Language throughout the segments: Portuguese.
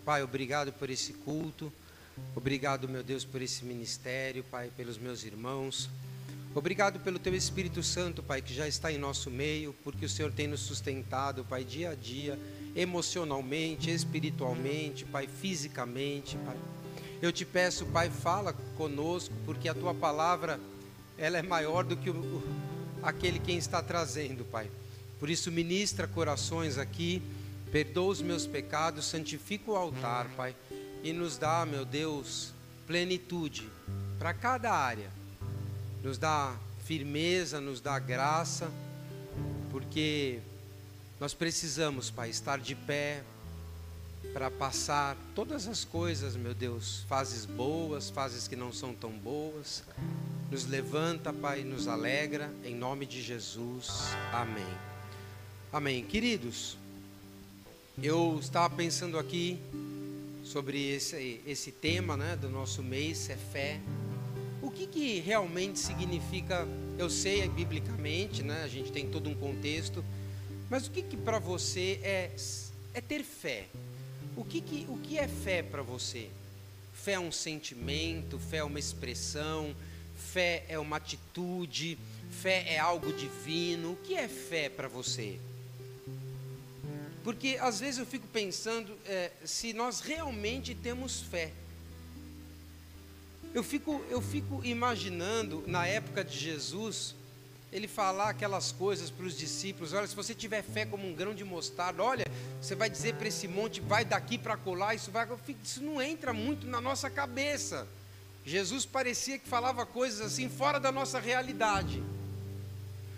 Pai, obrigado por esse culto. Obrigado, meu Deus, por esse ministério, Pai, pelos meus irmãos. Obrigado pelo Teu Espírito Santo, Pai, que já está em nosso meio, porque o Senhor tem nos sustentado, Pai, dia a dia, emocionalmente, espiritualmente, Pai, fisicamente, Pai. Eu te peço, Pai, fala conosco, porque a Tua palavra, ela é maior do que aquele quem está trazendo, Pai. Por isso, ministra corações aqui, perdoa os meus pecados, santifica o altar, Pai, e nos dá, meu Deus, plenitude para cada área. Nos dá firmeza, nos dá graça, porque nós precisamos, Pai, estar de pé para passar todas as coisas, meu Deus, fases boas, fases que não são tão boas. Nos levanta, Pai, nos alegra, em nome de Jesus, amém. Amém. Queridos, eu estava pensando aqui sobre esse tema, né, do nosso mês, é fé. O que realmente significa, eu sei biblicamente, né, a gente tem todo um contexto, mas o que para você é ter fé? O que é fé para você? Fé é um sentimento, fé é uma expressão, fé é uma atitude, fé é algo divino. O que é fé para você? Porque às vezes eu fico pensando se nós realmente temos fé. Eu fico imaginando, na época de Jesus, ele falar aquelas coisas para os discípulos: olha, se você tiver fé como um grão de mostarda, olha, você vai dizer para esse monte, vai daqui para colar, isso não entra muito na nossa cabeça. Jesus parecia que falava coisas assim, fora da nossa realidade.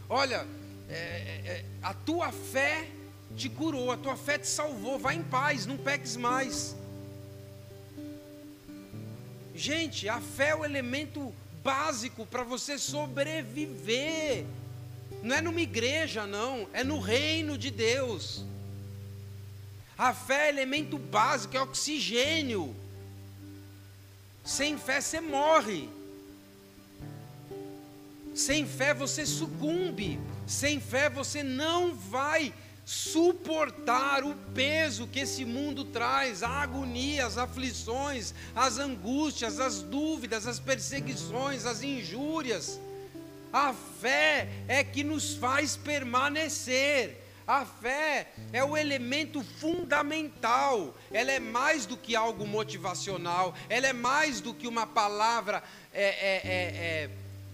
Olha, a tua fé te curou, a tua fé te salvou, vai em paz, não peques mais. Gente, a fé é o elemento básico para você sobreviver. Não é numa igreja, não, é no reino de Deus. A fé é elemento básico, é oxigênio. Sem fé você morre. Sem fé você sucumbe. Sem fé você não vai suportar o peso que esse mundo traz, a agonia, as aflições, as angústias, as dúvidas, as perseguições, as injúrias. A fé é que nos faz permanecer. A fé é o elemento fundamental. Ela é mais do que algo motivacional. Ela é mais do que uma palavra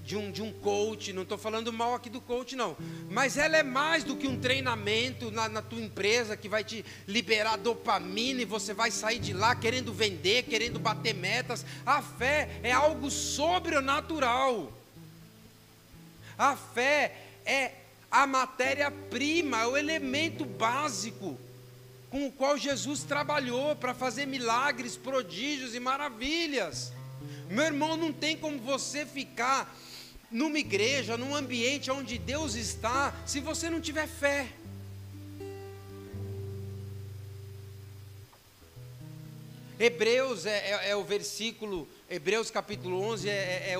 de um coach. Não estou falando mal aqui do coach, não. Mas ela é mais do que um treinamento na tua empresa que vai te liberar dopamina e você vai sair de lá querendo vender, querendo bater metas. A fé é algo sobrenatural. A fé é a matéria-prima, é o elemento básico com o qual Jesus trabalhou para fazer milagres, prodígios e maravilhas. Meu irmão, não tem como você ficar numa igreja, num ambiente onde Deus está, se você não tiver fé. Hebreus é o versículo, Hebreus capítulo 11 é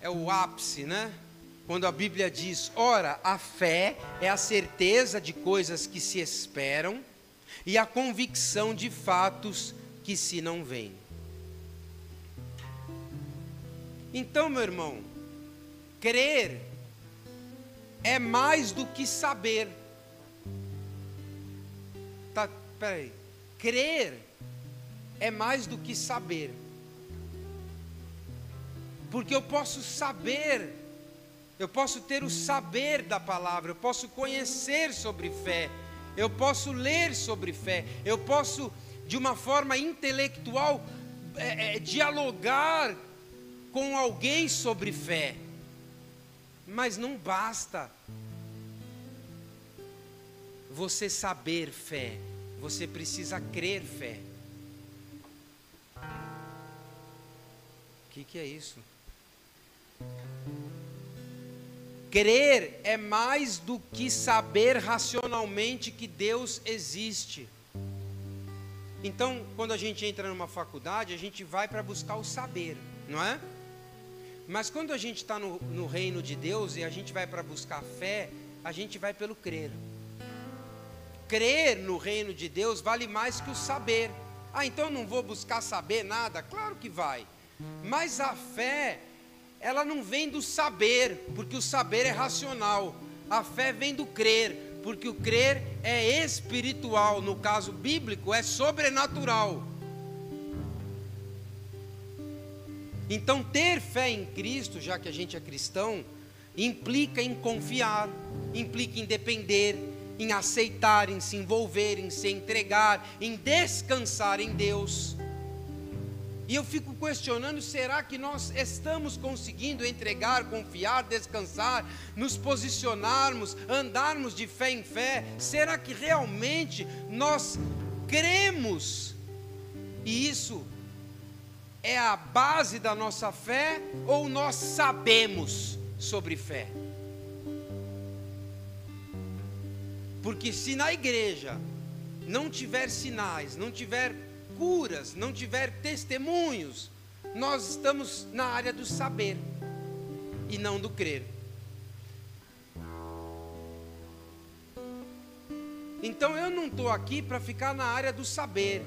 o ápice, né? Quando a Bíblia diz: ora, a fé é a certeza de coisas que se esperam e a convicção de fatos que se não veem. Então, meu irmão, crer é mais do que saber. Tá, peraí. Crer é mais do que saber. Porque eu posso saber, eu posso ter o saber da palavra, eu posso conhecer sobre fé, eu posso ler sobre fé, eu posso, de uma forma intelectual, dialogar com alguém sobre fé. Mas não basta você saber fé, você precisa crer fé. O que é isso? Crer é mais do que saber racionalmente que Deus existe. Então, quando a gente entra numa faculdade, a gente vai para buscar o saber, não é? Mas quando a gente está no reino de Deus e a gente vai para buscar fé, a gente vai pelo crer. crer no reino de Deus vale mais que o saber. Ah, então eu não vou buscar saber nada? Claro que vai. Mas a fé, ela não vem do saber, porque o saber é racional. A fé vem do crer, porque o crer é espiritual. No caso bíblico, é sobrenatural. Então, ter fé em Cristo, já que a gente é cristão, implica em confiar, implica em depender, em aceitar, em se envolver, em se entregar, em descansar em Deus. E eu fico questionando, será que nós estamos conseguindo entregar, confiar, descansar, nos posicionarmos, andarmos de fé em fé? Será que realmente nós cremos? E isso é a base da nossa fé, ou nós sabemos sobre fé? Porque se na igreja não tiver sinais, não tiver curas, não tiver testemunhos, nós estamos na área do saber e não do crer. Então eu não estou aqui para ficar na área do saber.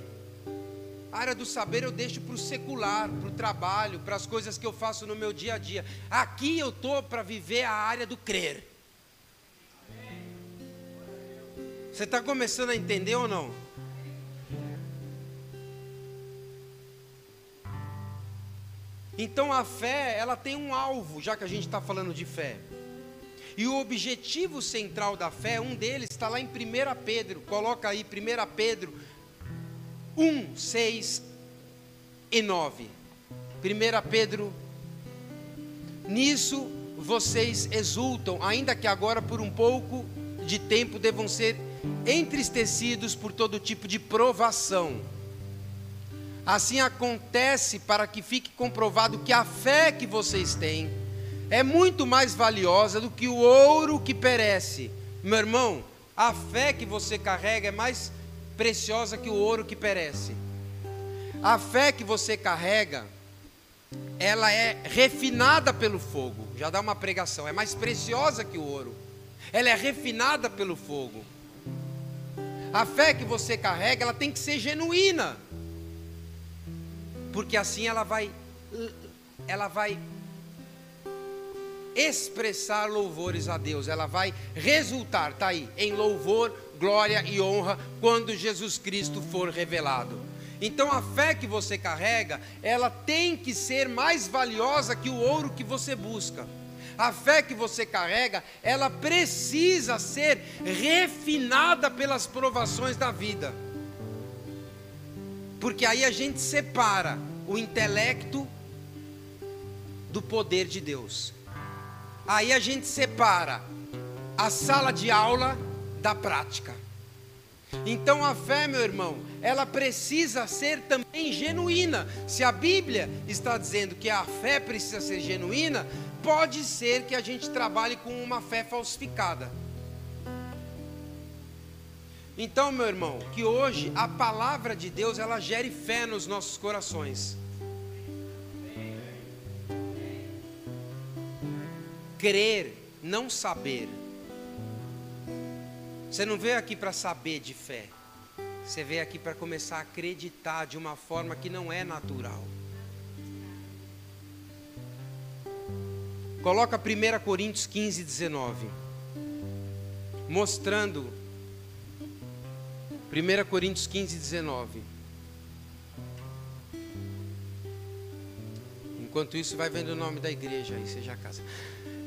A área do saber eu deixo para o secular, para o trabalho, para as coisas que eu faço no meu dia a dia. Aqui eu estou para viver a área do crer. Você está começando a entender ou não? Então a fé, ela tem um alvo, já que a gente está falando de fé. E o objetivo central da fé, um deles está lá em 1 Pedro. Coloca aí 1 Pedro 1, 6 e 9. 1 Pedro: nisso vocês exultam, ainda que agora por um pouco de tempo devam ser entristecidos por todo tipo de provação. Assim acontece para que fique comprovado que a fé que vocês têm é muito mais valiosa do que o ouro que perece. Meu irmão, a fé que você carrega é mais preciosa que o ouro que perece. A fé que você carrega, ela é refinada pelo fogo. Já dá uma pregação, é mais preciosa que o ouro. Ela é refinada pelo fogo. A fé que você carrega, ela tem que ser genuína, porque assim ela vai expressar louvores a Deus, ela vai resultar, está aí, em louvor, glória e honra, quando Jesus Cristo for revelado. Então a fé que você carrega, ela tem que ser mais valiosa que o ouro que você busca. A fé que você carrega, ela precisa ser refinada pelas provações da vida. Porque aí a gente separa o intelecto do poder de Deus. Aí a gente separa a sala de aula da prática. Então a fé, meu irmão, ela precisa ser também genuína. Se a Bíblia está dizendo que a fé precisa ser genuína, pode ser que a gente trabalhe com uma fé falsificada. Então, meu irmão, que hoje a palavra de Deus, ela gere fé nos nossos corações. Crer, não saber. Você não veio aqui para saber de fé. Você veio aqui para começar a acreditar de uma forma que não é natural. Coloca 1 Coríntios 15, 19. Mostrando 1 Coríntios 15, 19. Enquanto isso, vai vendo o nome da igreja aí, seja a casa.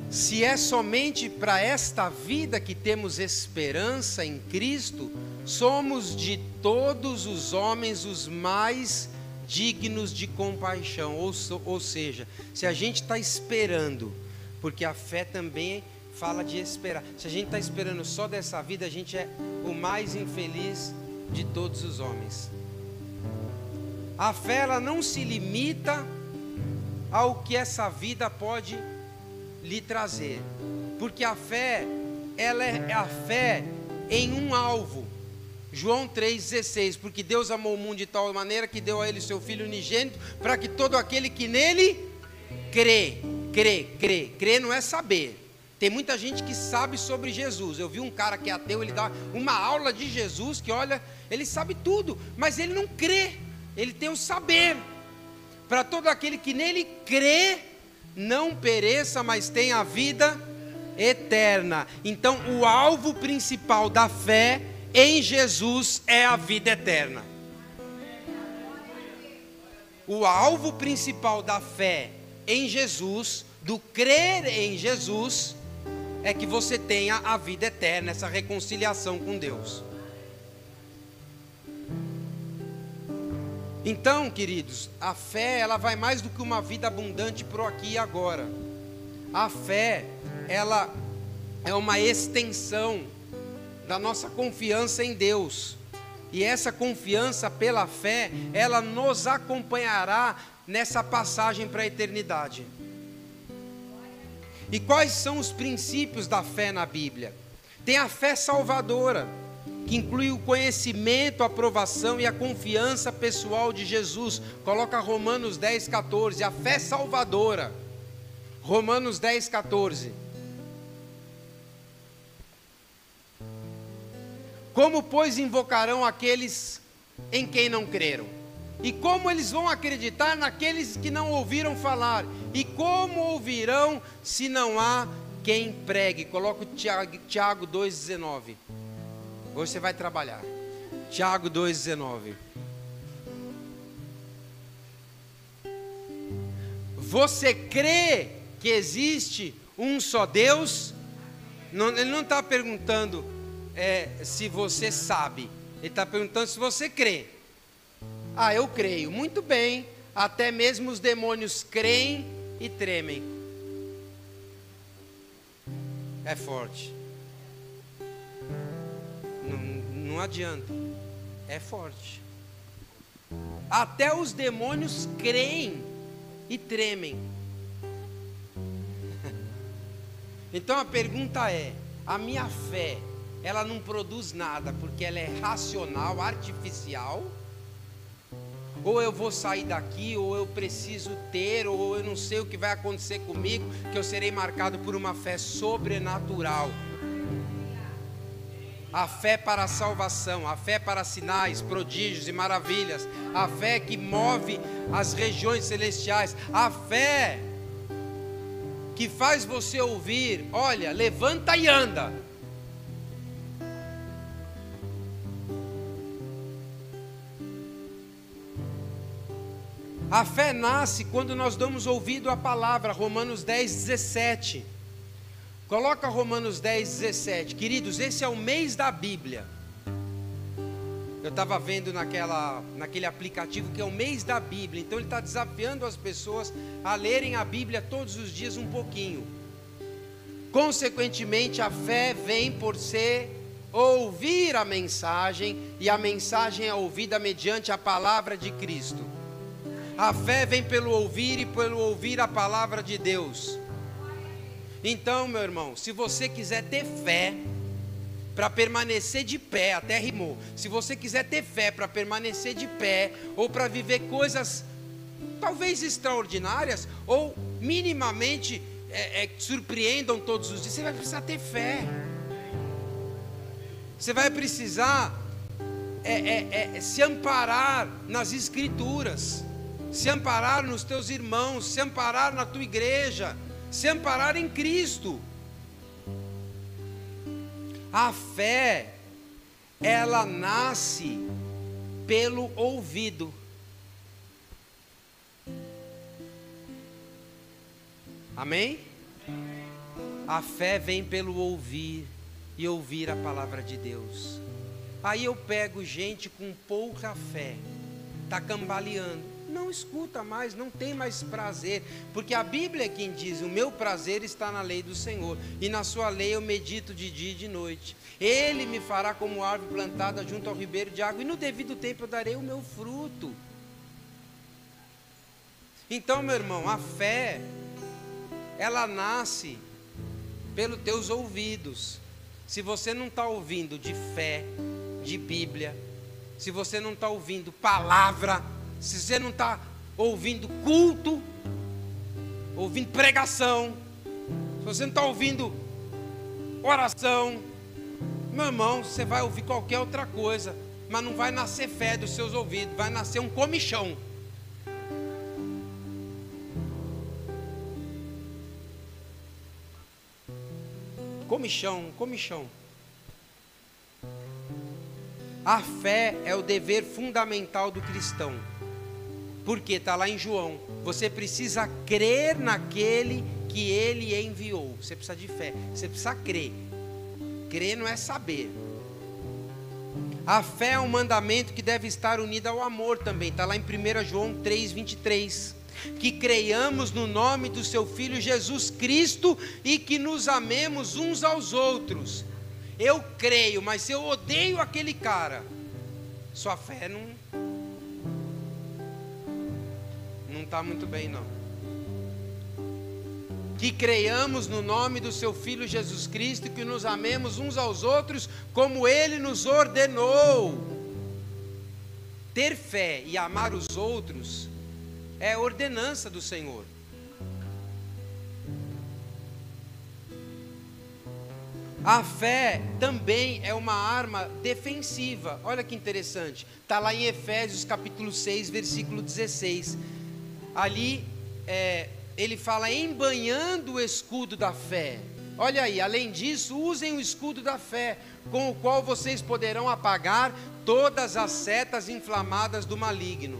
Se é somente para esta vida que temos esperança em Cristo, somos de todos os homens os mais dignos de compaixão. Ou seja, se a gente está esperando, porque a fé também fala de esperar. Se a gente está esperando só dessa vida, a gente é o mais infeliz de todos os homens. A fé, ela não se limita ao que essa vida pode lhe trazer, porque a fé, ela é a fé em um alvo. João 3,16, porque Deus amou o mundo de tal maneira que deu a ele seu Filho unigênito, para que todo aquele que nele crê não é saber, Tem muita gente que sabe sobre Jesus. Eu vi um cara que é ateu, ele dá uma aula de Jesus, que olha, ele sabe tudo, mas ele não crê, ele tem o saber. Para todo aquele que nele crê, não pereça, mas tenha a vida eterna. Então, o alvo principal da fé em Jesus é a vida eterna. O alvo principal da fé em Jesus, do crer em Jesus, é que você tenha a vida eterna, essa reconciliação com Deus. Então, queridos, a fé, ela vai mais do que uma vida abundante pro aqui e agora. A fé, ela é uma extensão da nossa confiança em Deus. E essa confiança pela fé, ela nos acompanhará nessa passagem para a eternidade. E quais são os princípios da fé na Bíblia? Tem a fé salvadora, que inclui o conhecimento, a aprovação e a confiança pessoal de Jesus. Coloca Romanos 10,14, a fé salvadora. Romanos 10,14. Como, pois, invocarão aqueles em quem não creram? E como eles vão acreditar naqueles que não ouviram falar? E como ouvirão se não há quem pregue? Coloca o Tiago 2,19. Hoje você vai trabalhar. Tiago 2,19. Você crê que existe um só Deus? Não, ele não está perguntando se você sabe. Ele está perguntando se você crê. Ah, eu creio. Muito bem. Até mesmo os demônios creem e tremem. É forte. Não adianta. É forte. Até os demônios creem e tremem. Então a pergunta é: a minha fé, ela não produz nada porque ela é racional, artificial? Ou eu vou sair daqui, ou eu preciso ter, ou eu não sei o que vai acontecer comigo, que eu serei marcado por uma fé sobrenatural. A fé para a salvação, a fé para sinais, prodígios e maravilhas, a fé que move as regiões celestiais, a fé que faz você ouvir: olha, levanta e anda. A fé nasce quando nós damos ouvido à palavra. Romanos 10:17. Coloca Romanos 10:17. Queridos, esse é o mês da Bíblia. Eu estava vendo naquele aplicativo que é o mês da Bíblia. Então ele está desafiando as pessoas a lerem a Bíblia todos os dias um pouquinho. Consequentemente, a fé vem por ser ouvir a mensagem, e a mensagem é ouvida mediante a palavra de Cristo. A fé vem pelo ouvir, e pelo ouvir a palavra de Deus. Então, meu irmão, se você quiser ter fé para permanecer de pé, até rimou. Se você quiser ter fé para permanecer de pé, ou para viver coisas talvez extraordinárias, ou minimamente surpreendam todos os dias, você vai precisar ter fé. Você vai precisar se amparar nas Escrituras, se amparar nos teus irmãos, se amparar na tua igreja, se amparar em Cristo. A fé, ela nasce pelo ouvido. Amém? A fé vem pelo ouvir, e ouvir a palavra de Deus. Aí eu pego gente com pouca fé, está cambaleando, não escuta mais, não tem mais prazer, porque a Bíblia é quem diz: o meu prazer está na lei do Senhor, e na sua lei eu medito de dia e de noite. Ele me fará como árvore plantada junto ao ribeiro de água, e no devido tempo eu darei o meu fruto. Então, meu irmão, a fé, ela nasce pelos teus ouvidos. Se você não está ouvindo de fé, de Bíblia, se você não está ouvindo palavra, se você não está ouvindo culto, ouvindo pregação, se você não está ouvindo oração. Meu irmão, você vai ouvir qualquer outra coisa, mas não vai nascer fé dos seus ouvidos, vai nascer um comichão. Comichão. A fé é o dever fundamental do cristão. Porque está lá em João. Você precisa crer naquele que ele enviou. Você precisa de fé. Você precisa crer. Crer não é saber. A fé é um mandamento que deve estar unido ao amor também. Está lá em 1 João 3:23. Que creiamos no nome do seu Filho Jesus Cristo e que nos amemos uns aos outros. Eu creio, mas se eu odeio aquele cara, sua fé não está muito bem, não. Que creiamos no nome do seu Filho Jesus Cristo e que nos amemos uns aos outros como Ele nos ordenou. Ter fé e amar os outros é ordenança do Senhor. A fé também é uma arma defensiva. Olha que interessante. Está lá em Efésios capítulo 6, versículo 16. Ali ele fala embanhando o escudo da fé. Olha aí, além disso, usem o escudo da fé, com o qual vocês poderão apagar todas as setas inflamadas do maligno.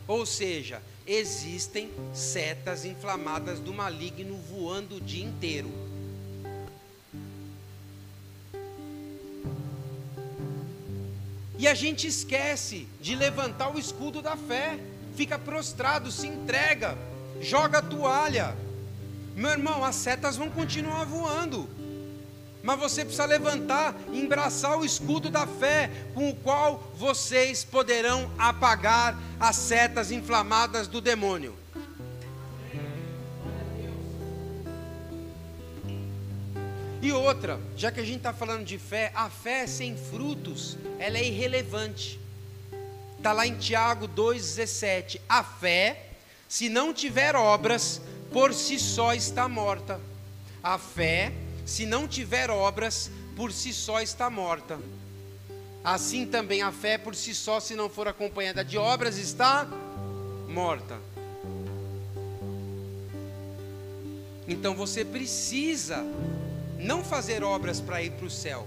Ou seja, existem setas inflamadas do maligno voando o dia inteiro. E a gente esquece de levantar o escudo da fé, fica prostrado, se entrega, joga a toalha. Meu irmão, as setas vão continuar voando, mas você precisa levantar, embraçar o escudo da fé, com o qual vocês poderão apagar as setas inflamadas do demônio. E outra, já que a gente está falando de fé, a fé sem frutos, ela é irrelevante. Está lá em Tiago 2,17. A fé, se não tiver obras, por si só está morta. A fé, se não tiver obras, por si só está morta. Assim também a fé por si só, se não for acompanhada de obras, está morta. Então você precisa não fazer obras para ir para o céu,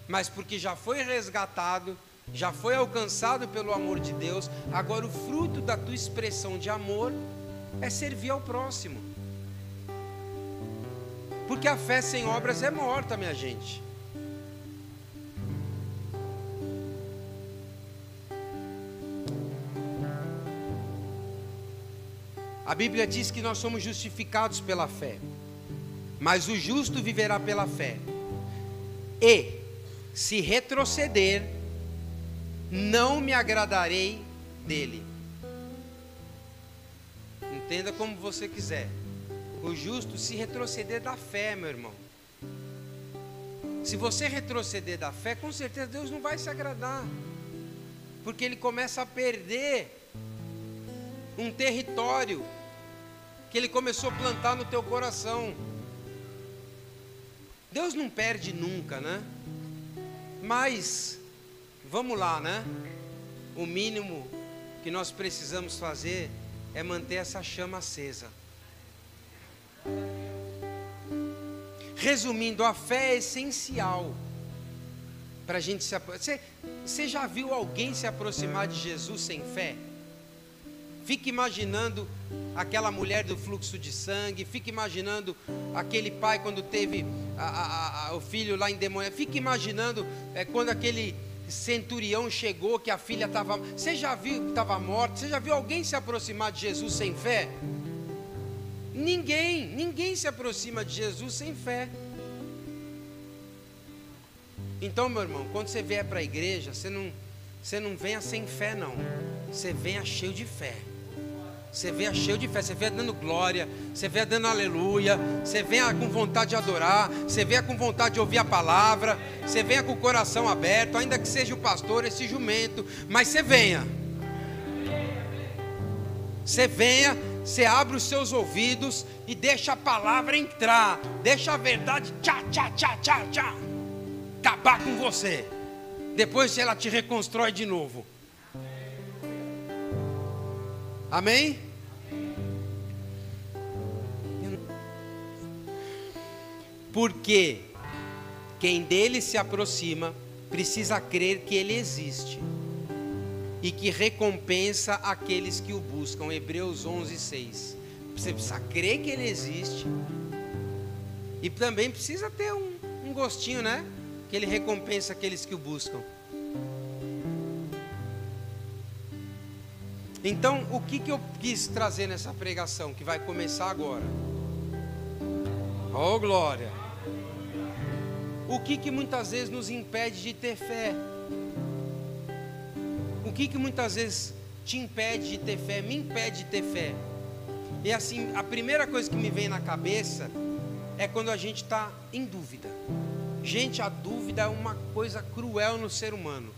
mas porque já foi resgatado, já foi alcançado pelo amor de Deus. Agora o fruto da tua expressão de amor é servir ao próximo, porque a fé sem obras é morta, minha gente. A Bíblia diz que nós somos justificados pela fé, mas o justo viverá pela fé. E, se retroceder, não me agradarei dele. Entenda como você quiser. O justo, se retroceder da fé, meu irmão. Se você retroceder da fé, com certeza Deus não vai se agradar, porque Ele começa a perder um território que Ele começou a plantar no teu coração. Deus não perde nunca, né? Mas, vamos lá, né? O mínimo que nós precisamos fazer é manter essa chama acesa. Resumindo, a fé é essencial para a gente se aproximar. Você já viu alguém se aproximar de Jesus sem fé? Fica imaginando aquela mulher do fluxo de sangue, fica imaginando aquele pai quando teve o filho lá endemoniado, fica imaginando quando aquele centurião chegou que a filha estava... Você já viu que estava morta? Você já viu alguém se aproximar de Jesus sem fé? Ninguém se aproxima de Jesus sem fé. Então, meu irmão, quando você vier para a igreja, você não venha sem fé, não. Você venha cheio de fé. Você venha cheio de fé, você venha dando glória, você venha dando aleluia, você venha com vontade de adorar, você venha com vontade de ouvir a palavra, você venha com o coração aberto, ainda que seja o pastor, esse jumento, mas você venha. Você venha você abre os seus ouvidos e deixa a palavra entrar, deixa a verdade acabar com você. Depois ela te reconstrói de novo. Amém? Porque quem dele se aproxima precisa crer que ele existe e que recompensa aqueles que o buscam. Hebreus 11:6. Você precisa crer que ele existe e também precisa ter um gostinho, né? Que ele recompensa aqueles que o buscam. Então, o que eu quis trazer nessa pregação que vai começar agora? Oh, glória! O que muitas vezes nos impede de ter fé? O que muitas vezes te impede de ter fé? Me impede de ter fé. E assim, a primeira coisa que me vem na cabeça é quando a gente está em dúvida. Gente, a dúvida é uma coisa cruel no ser humano.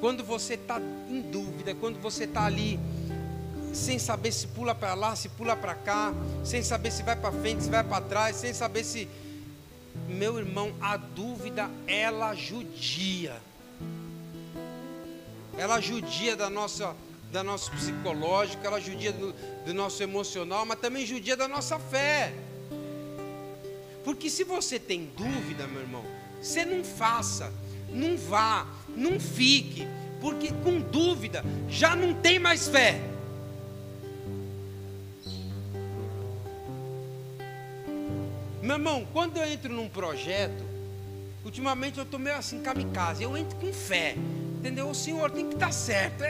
Quando você está em dúvida, quando você está ali sem saber se pula para lá, se pula para cá, sem saber se vai para frente, se vai para trás, sem saber se... Meu irmão, a dúvida, ela judia. Ela judia do nosso psicológico, ela judia do nosso emocional, mas também judia da nossa fé. Porque se você tem dúvida, meu irmão, você não faça, não vá, não fique, porque com dúvida já não tem mais fé. Meu irmão, quando eu entro num projeto, ultimamente eu estou meio assim, kamikaze, eu entro com fé, entendeu? O Senhor tem que estar certo,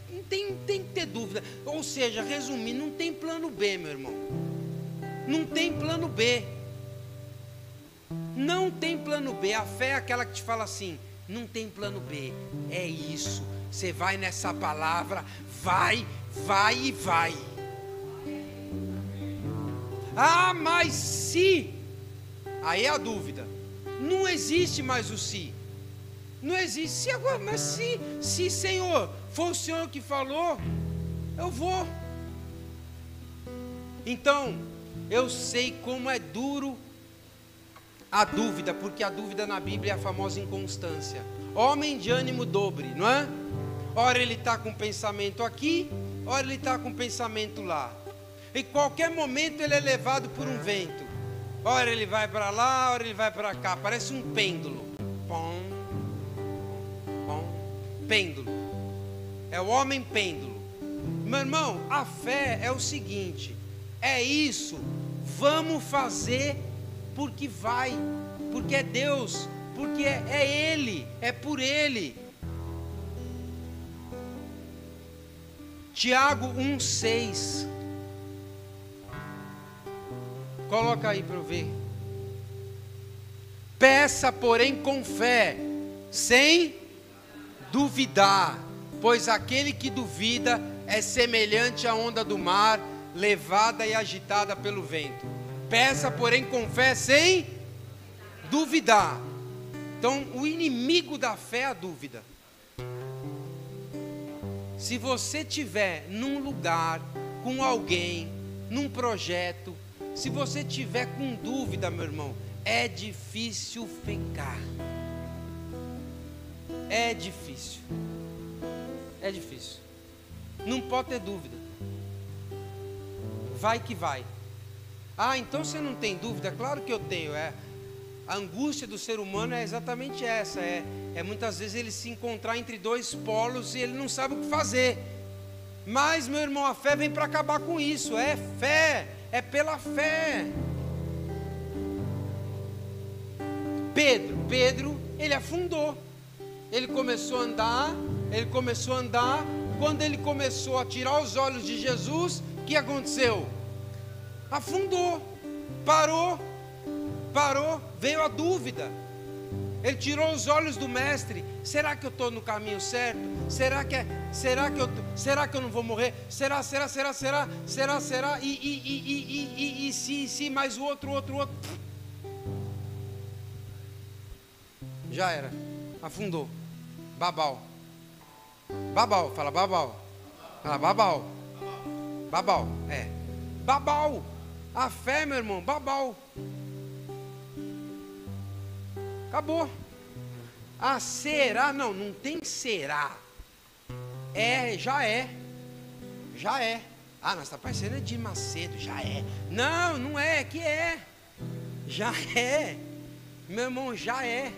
não tem que ter dúvida. Ou seja, resumindo, não tem plano B, meu irmão. Não tem plano B. Não tem plano B. A fé é aquela que te fala assim, não tem plano B, é isso. Você vai nessa palavra, vai e vai. Ah, mas se... Aí é a dúvida. Não existe mais o se. Não existe. Se agora, mas se Senhor, for o Senhor que falou, eu vou. Então, eu sei como é duro a dúvida, porque a dúvida na Bíblia é a famosa inconstância. Homem de ânimo dobre, não é? Ora ele está com pensamento aqui, ora ele está com pensamento lá. Em qualquer momento ele é levado por um vento. Ora ele vai para lá, ora ele vai para cá. Parece um pêndulo. Pom, pom, pêndulo. É o homem pêndulo. Meu irmão, a fé é o seguinte: é isso. Vamos fazer porque vai, porque é Deus, porque é Ele, é por Ele. Tiago 1,6. Coloca aí para eu ver. Peça, porém, com fé, sem duvidar, pois aquele que duvida é semelhante à onda do mar, levada e agitada pelo vento. Peça, porém, com fé, sem duvidar. Então, o inimigo da fé é a dúvida. Se você estiver num lugar, com alguém, num projeto, se você tiver com dúvida, meu irmão, é difícil ficar. É difícil. É difícil. Não pode ter dúvida. Vai que vai. Ah, então você não tem dúvida? Claro que eu tenho. A angústia do ser humano é exatamente essa. É muitas vezes ele se encontrar entre dois polos e ele não sabe o que fazer. Mas, meu irmão, a fé vem para acabar com isso. É fé. É pela fé. Pedro, ele afundou. Ele começou a andar. Quando ele começou a tirar os olhos de Jesus, o que aconteceu? Afundou. Parou. Veio a dúvida. Ele tirou os olhos do mestre. Será que eu estou no caminho certo? Será que eu não vou morrer? Será? E se mais o outro. Já era. Afundou. Babau. Fala babau. Babau, babau. A fé, meu irmão, babau. Acabou. Ah, será? Não, não tem será. Já é. Já é. Ah, nós está parecendo Edir Macedo, já é. Não, não é, que é. Já é. Meu irmão, já é.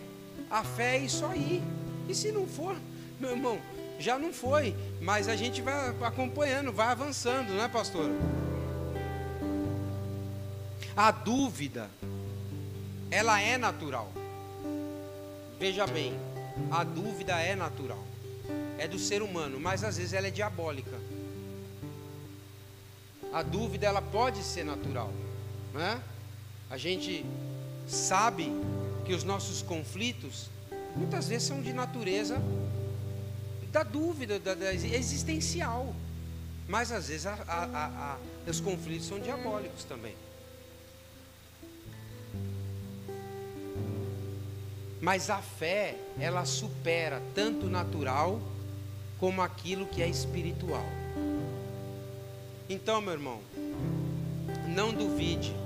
A fé é isso aí. E se não for, meu irmão, já não foi. Mas a gente vai acompanhando, vai avançando, não é, pastora? A dúvida, ela é natural. Veja bem, a dúvida é natural. É do ser humano, mas às vezes ela é diabólica. A dúvida, ela pode ser natural, né? A gente sabe que os nossos conflitos muitas vezes são de natureza da dúvida, da existencial. Mas às vezes os conflitos são diabólicos também. Mas a fé, ela supera tanto o natural como aquilo que é espiritual. Então, meu irmão, não duvide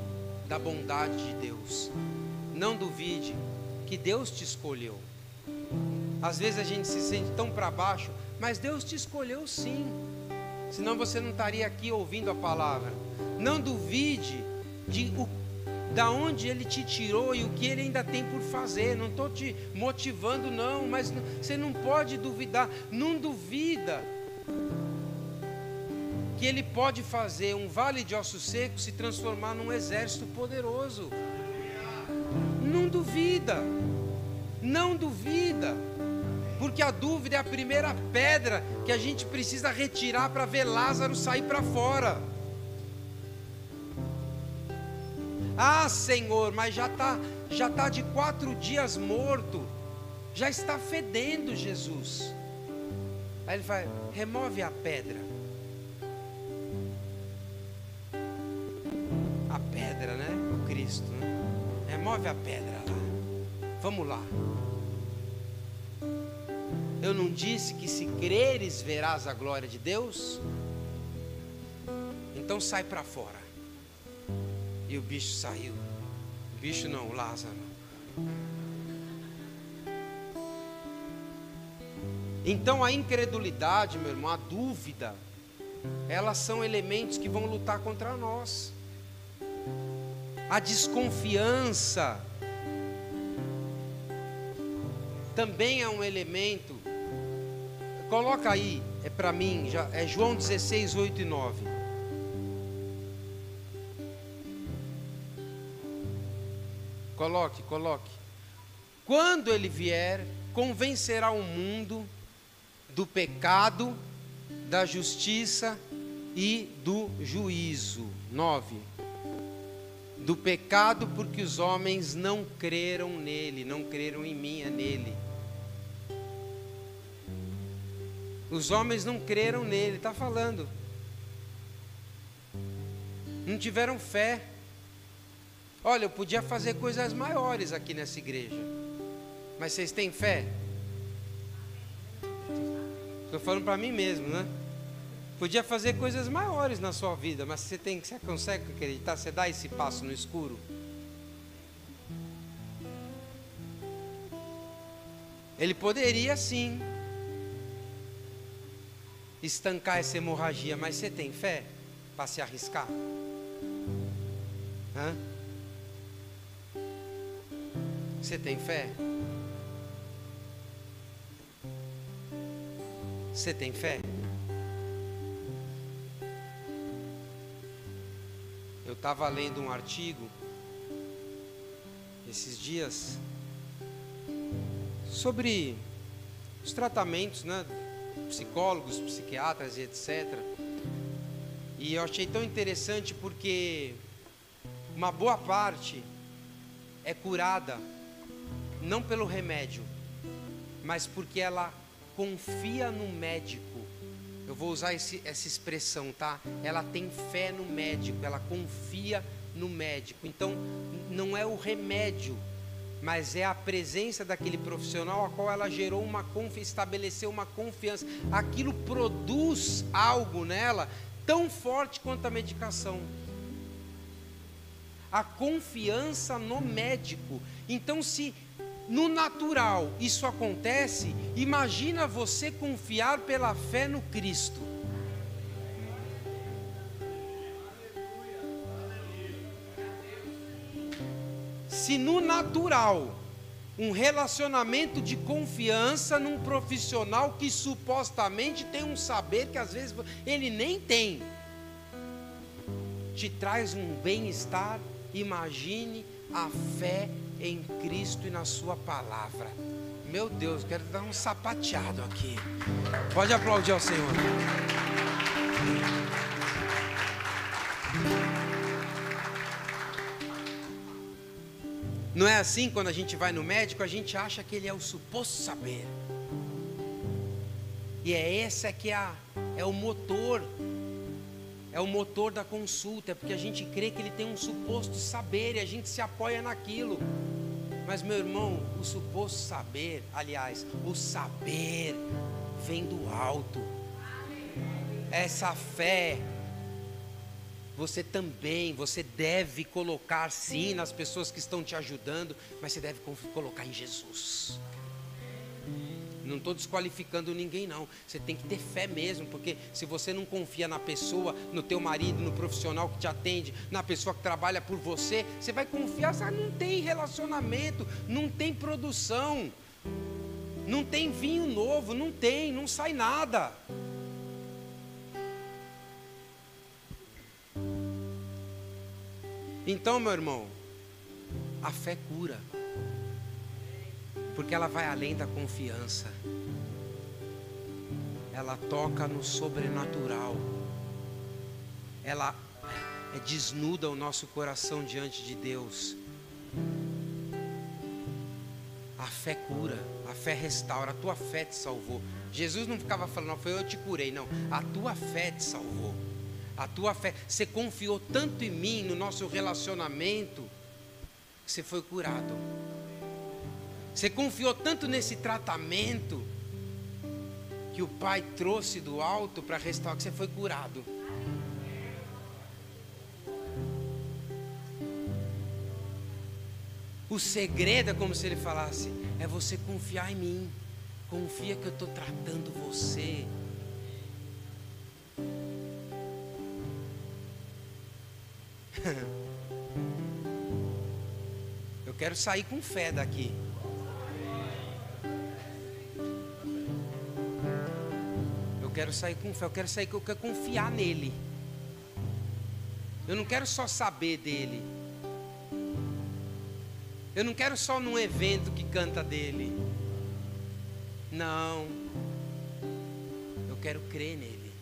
da bondade de Deus. Não duvide que Deus te escolheu. Às vezes a gente se sente tão para baixo, mas Deus te escolheu sim. Senão você não estaria aqui ouvindo a palavra. Não duvide da onde Ele te tirou e o que Ele ainda tem por fazer. Não estou te motivando não, mas você não pode duvidar. Não duvida que Ele pode fazer um vale de ossos secos se transformar num exército poderoso. Não duvida. Não duvida. Porque a dúvida é a primeira pedra que a gente precisa retirar para ver Lázaro sair para fora. Ah, Senhor, mas já tá de 4 dias morto, já está fedendo, Jesus. Aí ele vai, remove a pedra. A pedra, né? O Cristo, né? Remove a pedra lá. Vamos lá. Eu não disse que se creres verás a glória de Deus? Então sai para fora. E o bicho saiu. O bicho não, o Lázaro. Então a incredulidade, meu irmão, a dúvida, elas são elementos que vão lutar contra nós. A desconfiança também é um elemento. Coloca aí, é para mim, é João 16, 8 e 9. Coloque. Quando Ele vier, convencerá o mundo do pecado, da justiça e do juízo. 9. Do pecado, porque os homens não creram nele, não creram em mim, é nele. Os homens não creram nele, está falando. Não tiveram fé. Olha, eu podia fazer coisas maiores aqui nessa igreja, mas vocês têm fé? Estou falando para mim mesmo, né? Podia fazer coisas maiores na sua vida, mas você consegue acreditar? Você dá esse passo no escuro? Ele poderia sim estancar essa hemorragia, mas você tem fé para se arriscar? Hã? Você tem fé? Você tem fé? Eu estava lendo um artigo esses dias sobre os tratamentos, né? Psicólogos, psiquiatras e etc. E eu achei tão interessante porque uma boa parte é curada não pelo remédio, mas porque ela confia no médico. Eu vou usar essa expressão, tá? Ela tem fé no médico, ela confia no médico. Então, não é o remédio, mas é a presença daquele profissional a qual ela gerou estabeleceu uma confiança. Aquilo produz algo nela tão forte quanto a medicação. A confiança no médico. Então, se no natural isso acontece, imagina você confiar pela fé no Cristo. Se no natural, um relacionamento de confiança num profissional que supostamente tem um saber que às vezes ele nem tem, te traz um bem-estar, imagine a fé em Cristo e na sua palavra. Meu Deus, quero dar um sapateado aqui. Pode aplaudir ao Senhor. Não é assim? Quando a gente vai no médico, a gente acha que ele é o suposto saber. E esse que é o motor. É o motor da consulta. É porque a gente crê que ele tem um suposto saber e a gente se apoia naquilo. Mas, meu irmão, o suposto saber, aliás, o saber vem do alto. Essa fé, você deve colocar sim nas pessoas que estão te ajudando, mas você deve colocar em Jesus. Não estou desqualificando ninguém não, você tem que ter fé mesmo, porque se você não confia na pessoa, no teu marido, no profissional que te atende, na pessoa que trabalha por você, você vai confiar, não tem relacionamento, não tem produção, não tem vinho novo, não sai nada. Então, meu irmão, a fé cura, porque ela vai além da confiança, ela toca no sobrenatural, ela desnuda o nosso coração diante de Deus. A fé cura, a fé restaura, a tua fé te salvou. Jesus não ficava falando, não, foi eu que te curei, não, a tua fé te salvou. A tua fé, você confiou tanto em mim, no nosso relacionamento, que você foi curado. Você confiou tanto nesse tratamento, que o Pai trouxe do alto para restaurar, que você foi curado. O segredo é como se ele falasse, é você confiar em mim. Confia que eu estou tratando você. Eu quero sair com fé daqui. Eu quero sair com fé. Eu quero confiar nele. Eu não quero só saber dele. Eu não quero só num evento que canta dele. Não. Eu quero crer nele.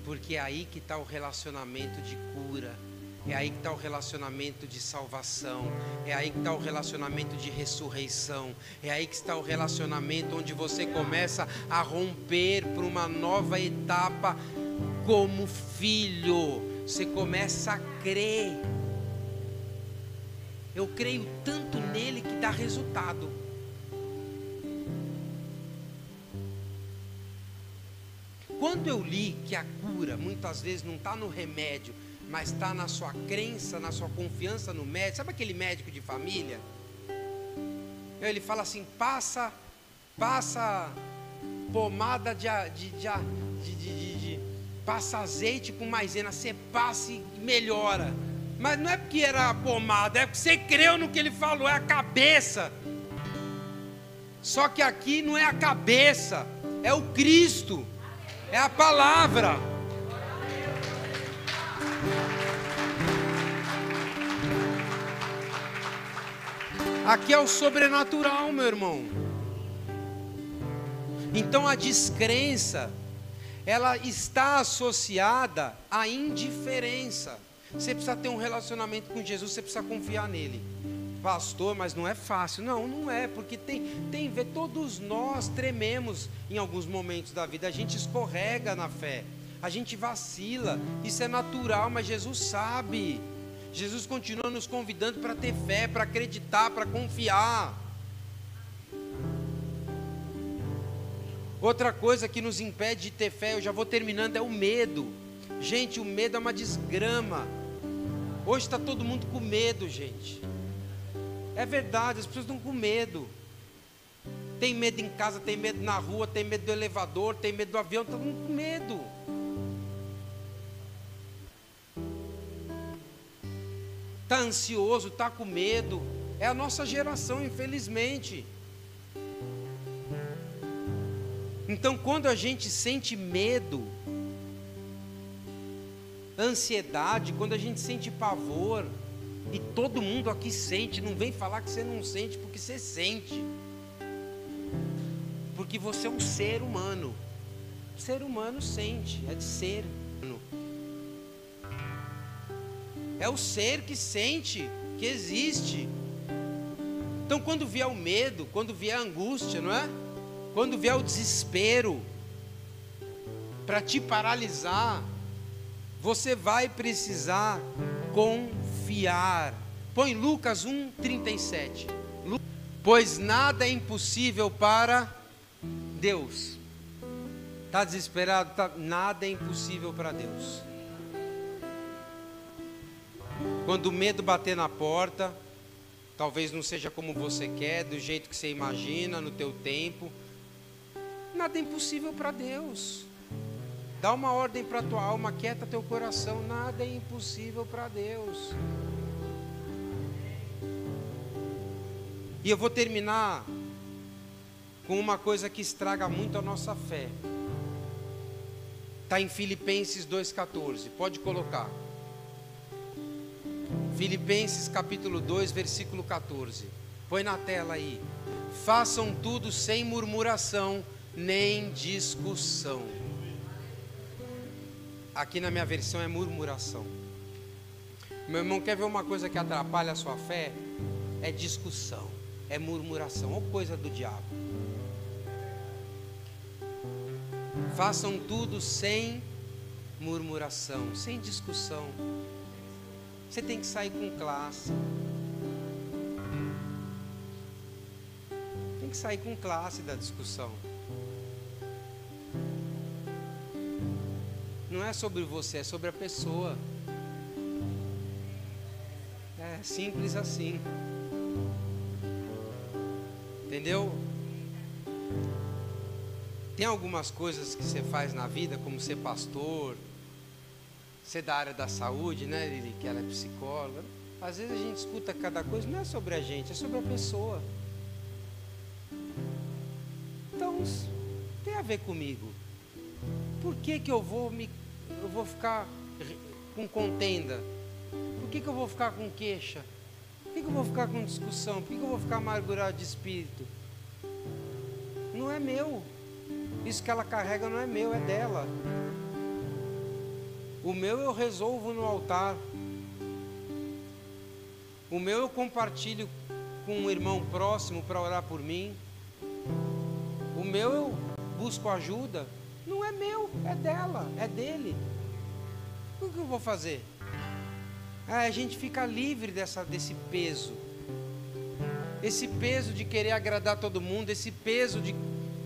Porque é aí que está o relacionamento de cura, é aí que está o relacionamento de salvação, é aí que está o relacionamento de ressurreição, é aí que está o relacionamento onde você começa a romper para uma nova etapa como filho, você começa a crer. Eu creio tanto nele que dá resultado. Quando eu li que a cura muitas vezes não está no remédio, mas está na sua crença, na sua confiança no médico. Sabe aquele médico de família? Ele fala assim, passa pomada passa azeite com maisena, você passa e melhora. Mas não é porque era a pomada, é porque você creu no que ele falou, é a cabeça. Só que aqui não é a cabeça, é o Cristo. É a palavra. Aqui é o sobrenatural, meu irmão. Então a descrença, ela está associada à indiferença. Você precisa ter um relacionamento com Jesus, você precisa confiar nele. Pastor, mas não é fácil. Não é, porque todos nós trememos em alguns momentos da vida, a gente escorrega na fé, a gente vacila, isso é natural, mas Jesus sabe. Jesus continua nos convidando para ter fé, para acreditar, para confiar. Outra coisa que nos impede de ter fé, eu já vou terminando, é o medo. Gente, o medo é uma desgrama. Hoje está todo mundo com medo, gente. É verdade, as pessoas estão com medo. Tem medo em casa, tem medo na rua, tem medo do elevador, tem medo do avião, todo mundo com medo. Está ansioso, está com medo. É a nossa geração, infelizmente. Então, quando a gente sente medo, ansiedade, quando a gente sente pavor, e todo mundo aqui sente, não vem falar que você não sente, porque você sente. Porque você é um ser humano. O ser humano sente, é de ser. É o ser que sente, que existe. Então, quando vier o medo, quando vier a angústia, não é? Quando vier o desespero para te paralisar, você vai precisar confiar. Põe Lucas 1:37. Pois nada é impossível para Deus. Está desesperado? Nada é impossível para Deus. Quando o medo bater na porta, talvez não seja como você quer, do jeito que você imagina, no teu tempo. Nada é impossível para Deus. Dá uma ordem para a tua alma, quieta teu coração. Nada é impossível para Deus. E eu vou terminar com uma coisa que estraga muito a nossa fé. Está em Filipenses 2,14. Pode colocar. Filipenses capítulo 2, versículo 14. Põe na tela aí. Façam tudo sem murmuração nem discussão. Aqui na minha versão é murmuração. Meu irmão, quer ver uma coisa que atrapalha a sua fé? É discussão, é murmuração, ou coisa do diabo. Façam tudo sem murmuração, sem discussão. Você tem que sair com classe. Tem que sair com classe da discussão. Não é sobre você, é sobre a pessoa. É simples assim. Entendeu? Tem algumas coisas que você faz na vida, como ser pastor, ser da área da saúde, né, Lili, que ela é psicóloga. Às vezes a gente escuta cada coisa, não é sobre a gente, é sobre a pessoa. Então, tem a ver comigo. Por que eu vou ficar com contenda? Por que eu vou ficar com queixa? Por que eu vou ficar com discussão? Por que eu vou ficar amargurado de espírito? Não é meu. Isso que ela carrega não é meu, é dela. O meu eu resolvo no altar. O meu eu compartilho com um irmão próximo para orar por mim. O meu eu busco ajuda. Não é meu, é dela, é dele. O que eu vou fazer? A gente fica livre desse peso. Esse peso de querer agradar todo mundo, esse peso de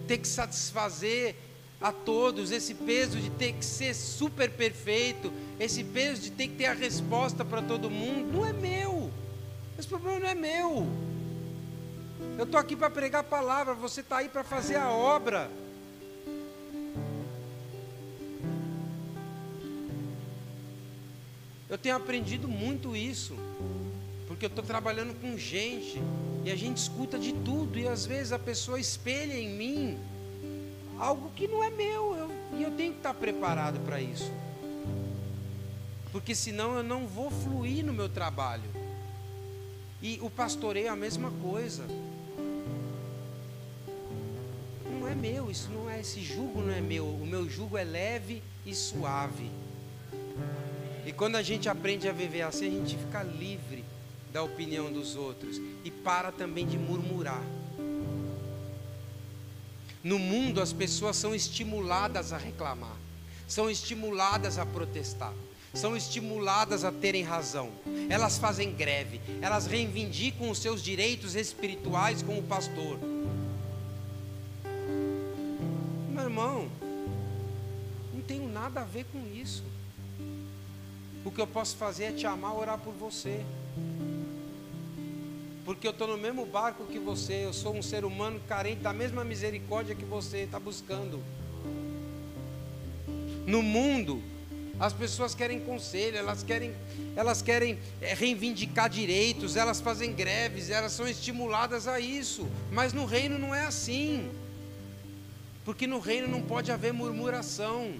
ter que satisfazer a todos, esse peso de ter que ser super perfeito, esse peso de ter que ter a resposta para todo mundo, não é meu. Esse problema não é meu. Eu estou aqui para pregar a palavra, você está aí para fazer a obra. Eu tenho aprendido muito isso, porque eu estou trabalhando com gente, e a gente escuta de tudo, e às vezes a pessoa espelha em mim algo que não é meu, e eu tenho que estar preparado para isso, porque senão eu não vou fluir no meu trabalho. E o pastoreio é a mesma coisa. Não é meu, isso não é, esse jugo não é meu. O meu jugo é leve e suave. E quando a gente aprende a viver assim, a gente fica livre da opinião dos outros e para também de murmurar. No mundo as pessoas são estimuladas a reclamar, são estimuladas a protestar, são estimuladas a terem razão. Elas fazem greve, elas reivindicam os seus direitos espirituais como pastor. tenho nada a ver com isso. O que eu posso fazer é te amar, orar por você. Porque eu estou no mesmo barco que você. Eu sou um ser humano carente da mesma misericórdia que você está buscando. No mundo, as pessoas querem conselho, elas querem reivindicar direitos, elas fazem greves, elas são estimuladas a isso. Mas no reino não é assim. Porque no reino não pode haver murmuração.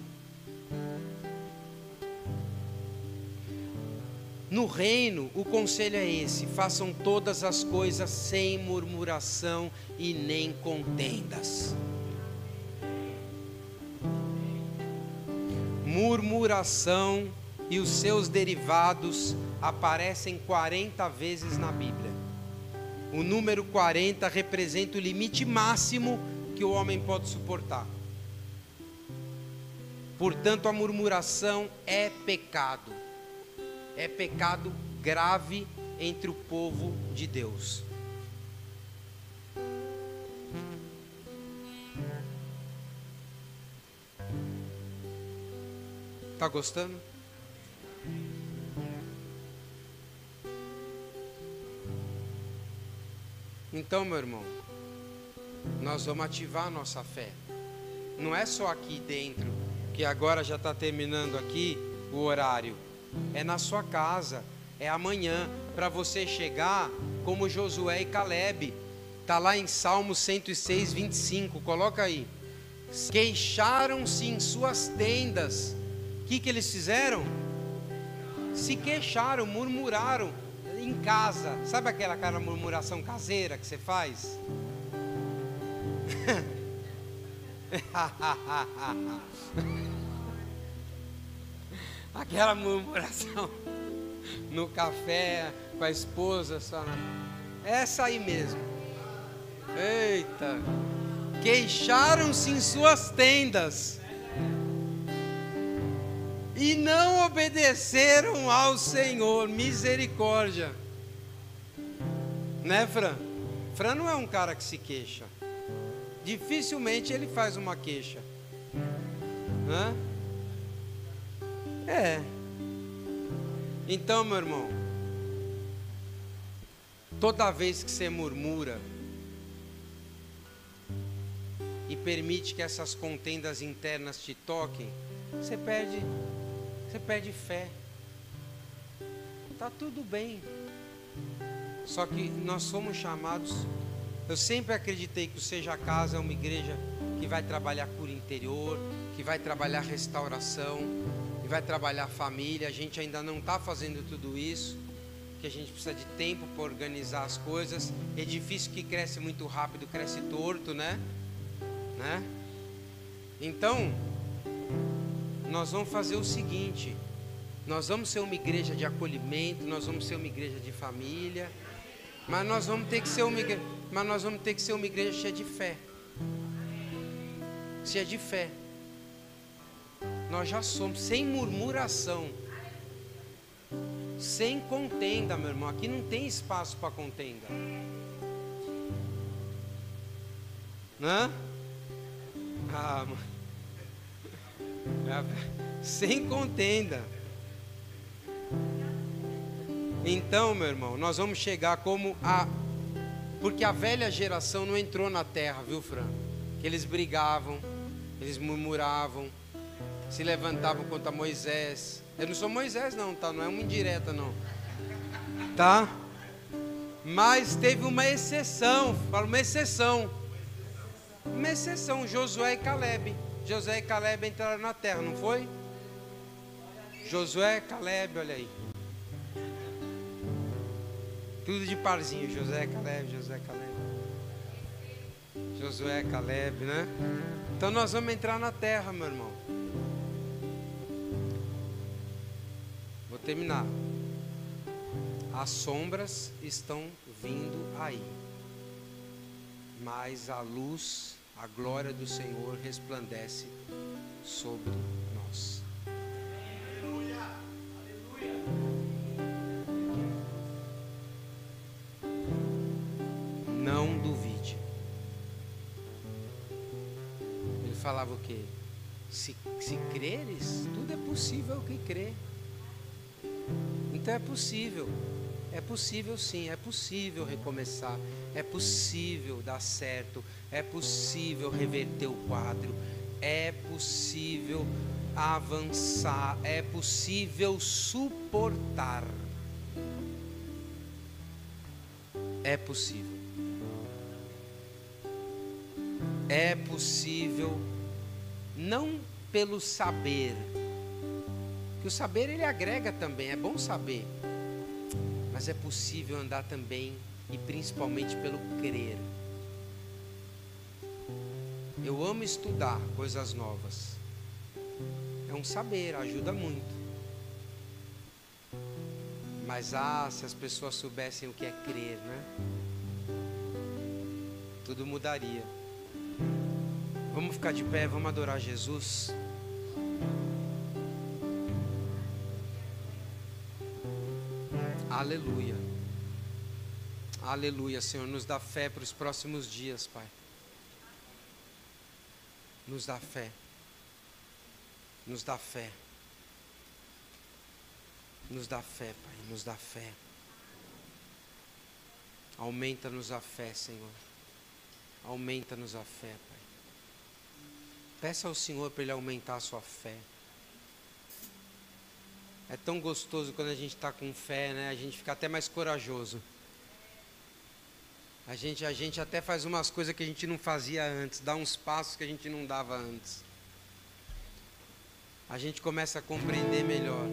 No reino, o conselho é esse: façam todas as coisas sem murmuração e nem contendas. Murmuração e os seus derivados aparecem 40 vezes na Bíblia. O número 40 representa o limite máximo que o homem pode suportar. Portanto, a murmuração é pecado. É pecado grave entre o povo de Deus. Está gostando? Então, meu irmão, nós vamos ativar a nossa fé. Não é só aqui dentro, que agora já está terminando aqui o horário. É na sua casa, é amanhã, para você chegar como Josué e Calebe. Está lá em Salmo 106, 25, coloca aí. Queixaram-se em suas tendas. O que eles fizeram? Se queixaram, murmuraram em casa. Sabe aquela murmuração caseira que você faz? Aquela murmuração no café com a esposa, essa aí mesmo. Eita! Queixaram-se em suas tendas e não obedeceram ao Senhor. Misericórdia. Né, Fran? Fran não é um cara que se queixa. Dificilmente ele faz uma queixa. Hã? É. Então, meu irmão, toda vez que você murmura e permite que essas contendas internas te toquem, você perde fé. Tá tudo bem. Só que nós somos chamados. Eu sempre acreditei que o Seja Casa é uma igreja que vai trabalhar cura interior, que vai trabalhar restauração, que vai trabalhar família. A gente ainda não está fazendo tudo isso, que a gente precisa de tempo para organizar as coisas. Edifício que cresce muito rápido, cresce torto, né? Então, nós vamos fazer o seguinte: nós vamos ser uma igreja de acolhimento, nós vamos ser uma igreja de família, mas nós vamos ter que ser uma igreja cheia de fé. Cheia de fé. Nós já somos, sem murmuração, sem contenda, meu irmão. Aqui não tem espaço para contenda. Hã? Ah, mano. Sem contenda. Então, meu irmão, nós vamos chegar como porque a velha geração não entrou na terra, viu, Fran? Que eles brigavam, eles murmuravam, se levantavam contra Moisés. Eu não sou Moisés não, tá? Não é uma indireta não, tá? Mas teve uma exceção, fala uma exceção, Josué e Calebe. Josué e Calebe entraram na terra, não foi? Josué, Calebe, olha aí. Tudo de parzinho, Josué, Calebe, Josué, Calebe, né? Então nós vamos entrar na terra, meu irmão. Vou terminar. As sombras estão vindo aí, mas a luz, a glória do Senhor resplandece sobre nós. Aleluia, aleluia. Não duvide. Ele falava o quê? Se creres, tudo é possível ao que crê. Então é possível sim, é possível recomeçar, é possível dar certo, é possível reverter o quadro, é possível avançar, é possível suportar. É possível. É possível, não pelo saber, que o saber ele agrega também, é bom saber, mas é possível andar também e principalmente pelo crer. Eu amo estudar coisas novas, é um saber, ajuda muito, mas se as pessoas soubessem o que é crer, né? Tudo mudaria. Vamos ficar de pé, vamos adorar Jesus. Aleluia. Aleluia, Senhor, nos dá fé para os próximos dias, Pai. Nos dá fé. Nos dá fé. Nos dá fé, Pai, nos dá fé. Aumenta-nos a fé, Senhor. Aumenta-nos a fé, Pai. Peça ao Senhor para Ele aumentar a sua fé. É tão gostoso quando a gente está com fé, né? A gente fica até mais corajoso. A gente até faz umas coisas que a gente não fazia antes, dá uns passos que a gente não dava antes. A gente começa a compreender melhor.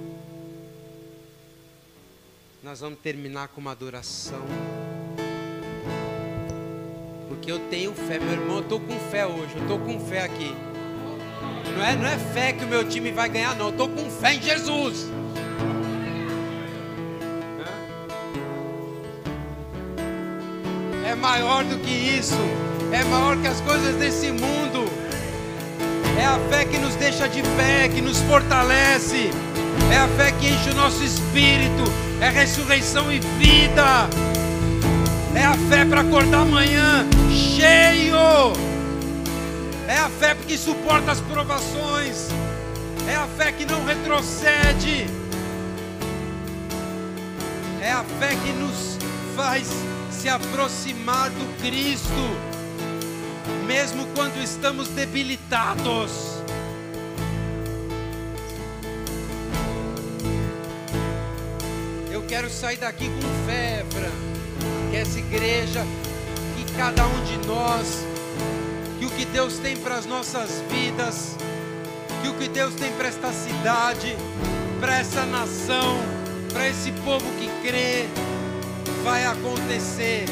Nós vamos terminar com uma adoração. Porque eu tenho fé, meu irmão, eu estou com fé hoje, eu estou com fé aqui. Não é fé que o meu time vai ganhar, não, eu estou com fé em Jesus. É maior do que isso, é maior que as coisas desse mundo. É a fé que nos deixa de pé, que nos fortalece. É a fé que enche o nosso espírito. É ressurreição e vida. É a fé para acordar amanhã cheio. É a fé que suporta as provações. É a fé que não retrocede. É a fé que nos faz se aproximar do Cristo, mesmo quando estamos debilitados. Eu quero sair daqui com fé, Fran, que essa igreja, que cada um de nós, que o que Deus tem para as nossas vidas, que o que Deus tem para esta cidade, para essa nação, para esse povo que crê, vai acontecer.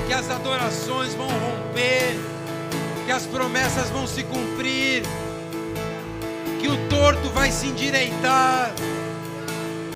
Que as adorações vão romper, que as promessas vão se cumprir, que o torto vai se endireitar,